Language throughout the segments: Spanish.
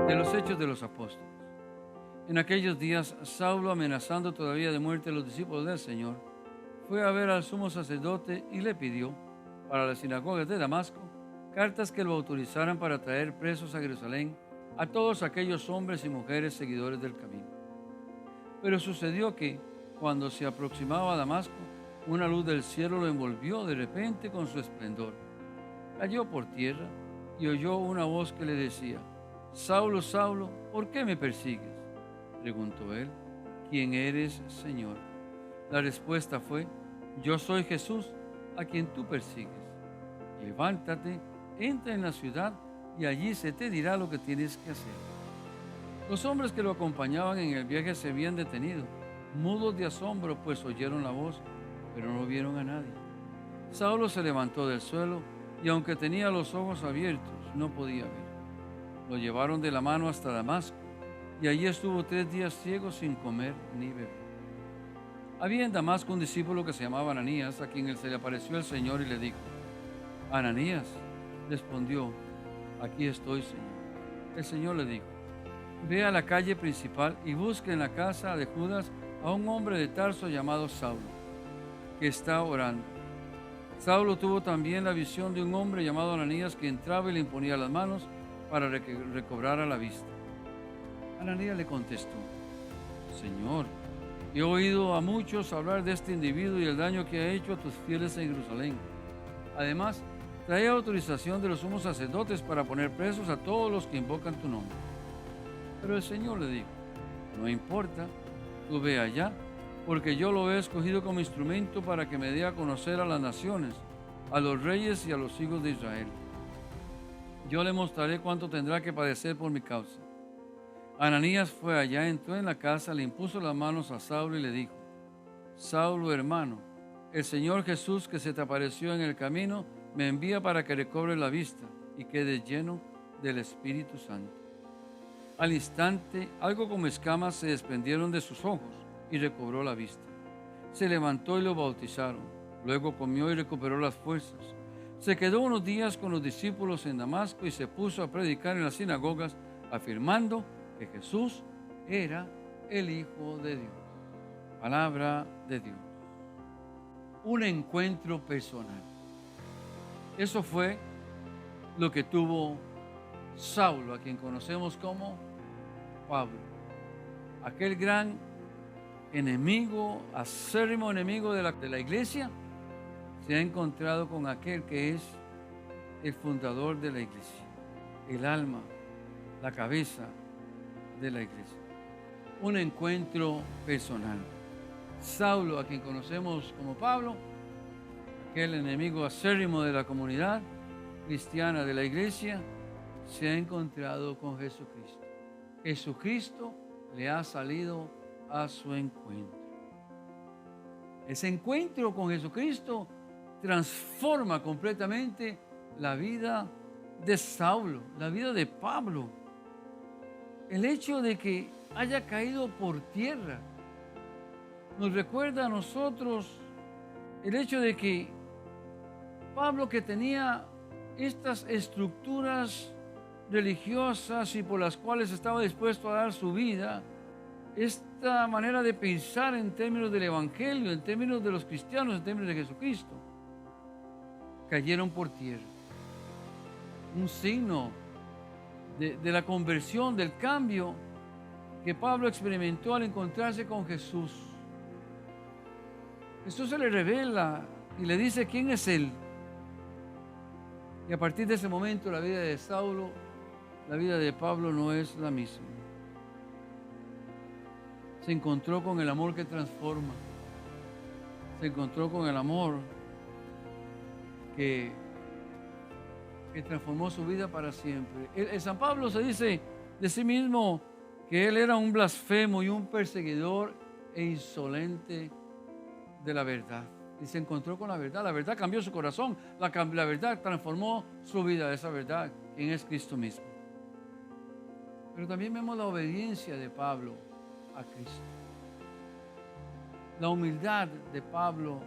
De los Hechos de los Apóstoles. En aquellos días, Saulo, amenazando todavía de muerte a los discípulos del Señor, fue a ver al sumo sacerdote y le pidió, para las sinagogas de Damasco, cartas que lo autorizaran para traer presos a Jerusalén a todos aquellos hombres y mujeres seguidores del camino. Pero sucedió que, cuando se aproximaba a Damasco, una luz del cielo lo envolvió de repente con su esplendor. Cayó por tierra y oyó una voz que le decía: Saulo, Saulo, ¿por qué me persigues? Preguntó él: ¿quién eres, Señor? La respuesta fue: yo soy Jesús, a quien tú persigues. Levántate, entra en la ciudad y allí se te dirá lo que tienes que hacer. Los hombres que lo acompañaban en el viaje se habían detenido, mudos de asombro, pues oyeron la voz, pero no vieron a nadie. Saulo se levantó del suelo y aunque tenía los ojos abiertos, no podía ver. Lo llevaron de la mano hasta Damasco y allí estuvo 3 días ciego sin comer ni beber. Había en Damasco un discípulo que se llamaba Ananías, a quien se le apareció el Señor y le dijo: Ananías. Respondió: aquí estoy, Señor. El Señor le dijo: ve a la calle principal y busca en la casa de Judas a un hombre de Tarso llamado Saulo, que está orando. Saulo tuvo también la visión de un hombre llamado Ananías que entraba y le imponía las manos para que recobrara la vista. Ananías le contestó: Señor, he oído a muchos hablar de este individuo y el daño que ha hecho a tus fieles en Jerusalén. Además, trae autorización de los sumos sacerdotes para poner presos a todos los que invocan tu nombre. Pero el Señor le dijo: no importa, tú ve allá, porque yo lo he escogido como instrumento para que me dé a conocer a las naciones, a los reyes y a los hijos de Israel. Yo le mostraré cuánto tendrá que padecer por mi causa. Ananías fue allá, entró en la casa, le impuso las manos a Saulo y le dijo: Saulo, hermano, el Señor Jesús que se te apareció en el camino me envía para que recobres la vista y quedes lleno del Espíritu Santo. Al instante, algo como escamas se desprendieron de sus ojos y recobró la vista. Se levantó y lo bautizaron. Luego comió y recuperó las fuerzas. Se quedó unos días con los discípulos en Damasco y se puso a predicar en las sinagogas, afirmando que Jesús era el Hijo de Dios. Palabra de Dios. Un encuentro personal. Eso fue lo que tuvo Saulo, a quien conocemos como Pablo. Aquel gran enemigo, acérrimo enemigo de la iglesia, se ha encontrado con aquel que es el fundador de la iglesia, el alma, la cabeza de la iglesia. Un encuentro personal. Saulo, a quien conocemos como Pablo, aquel enemigo acérrimo de la comunidad cristiana de la iglesia, se ha encontrado con Jesucristo. Jesucristo le ha salido a su encuentro. Ese encuentro con Jesucristo transforma completamente la vida de Saulo, la vida de Pablo. El hecho de que haya caído por tierra nos recuerda a nosotros el hecho de que Pablo, que tenía estas estructuras religiosas y por las cuales estaba dispuesto a dar su vida, esta manera de pensar en términos del Evangelio, en términos de los cristianos, en términos de Jesucristo, cayeron por tierra. Un signo de la conversión, del cambio que Pablo experimentó al encontrarse con Jesús. Jesús se le revela y le dice quién es Él. Y a partir de ese momento la vida de Saulo, la vida de Pablo no es la misma. Se encontró con el amor que transforma. Se encontró con el amor que transformó su vida para siempre. El San Pablo se dice de sí mismo que él era un blasfemo y un perseguidor e insolente de la verdad. Y se encontró con la verdad cambió su corazón, la verdad transformó su vida, esa verdad, quien es Cristo mismo. Pero también vemos la obediencia de Pablo a Cristo, la humildad de Pablo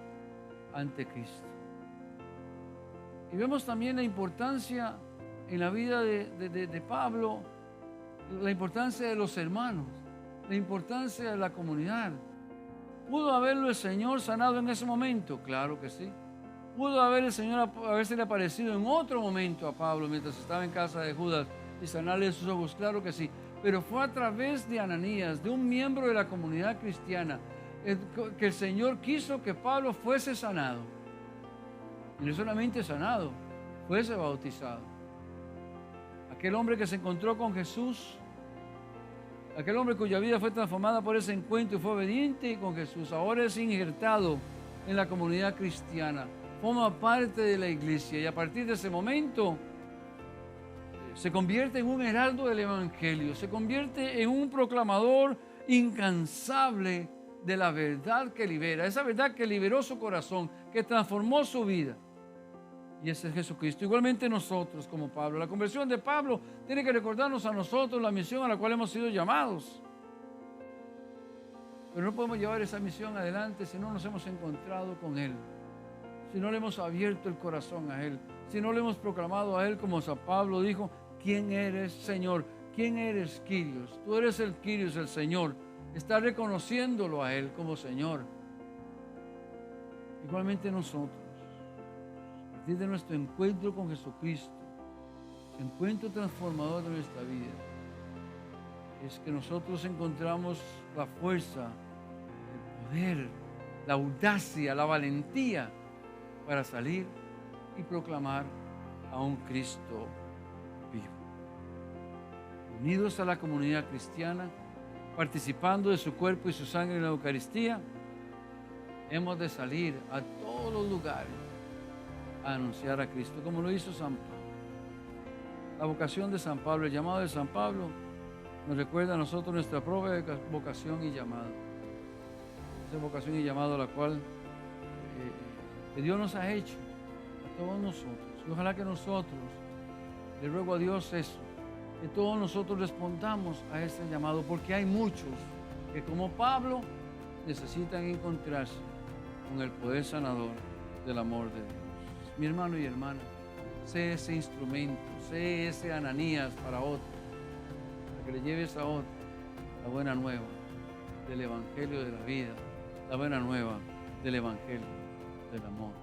ante Cristo. Y vemos también la importancia en la vida de Pablo la importancia de los hermanos, la importancia de la comunidad. ¿Pudo haberlo el Señor sanado en ese momento? Claro que sí. ¿Pudo haber el Señor habérsele aparecido en otro momento a Pablo mientras estaba en casa de Judas y sanarle sus ojos? Claro que sí. Pero fue a través de Ananías, de un miembro de la comunidad cristiana, que el Señor quiso que Pablo fuese sanado. Y no solamente sanado, fuese bautizado. Aquel hombre que se encontró con Jesús, aquel hombre cuya vida fue transformada por ese encuentro y fue obediente con Jesús, ahora es injertado en la comunidad cristiana, forma parte de la iglesia y a partir de ese momento se convierte en un heraldo del Evangelio, se convierte en un proclamador incansable de la verdad que libera, esa verdad que liberó su corazón, que transformó su vida. Y ese es Jesucristo. Igualmente nosotros como Pablo. La conversión de Pablo tiene que recordarnos a nosotros la misión a la cual hemos sido llamados. Pero no podemos llevar esa misión adelante si no nos hemos encontrado con Él, si no le hemos abierto el corazón a Él, si no le hemos proclamado a Él como San Pablo dijo: ¿quién eres, Señor? ¿Quién eres, Kyrios? Tú eres el Kyrios, el Señor. Está reconociéndolo a Él como Señor. Igualmente nosotros, a partir de nuestro encuentro con Jesucristo, encuentro transformador de nuestra vida, es que nosotros encontramos la fuerza, el poder, la audacia, la valentía para salir y proclamar a un Cristo vivo. Unidos a la comunidad cristiana, participando de su cuerpo y su sangre en la Eucaristía, hemos de salir a todos los lugares a anunciar a Cristo, como lo hizo San Pablo. La vocación de San Pablo, el llamado de San Pablo, nos recuerda a nosotros nuestra propia vocación y llamado. Esa vocación y llamado a la cual que Dios nos ha hecho a todos nosotros. Y ojalá que nosotros, le ruego a Dios eso, que todos nosotros respondamos a ese llamado, porque hay muchos que como Pablo necesitan encontrarse con el poder sanador del amor de Dios. Mi hermano y hermana, sé ese instrumento, sé ese Ananías para otros, para que le lleves a otros la buena nueva del Evangelio de la vida, la buena nueva del Evangelio del amor.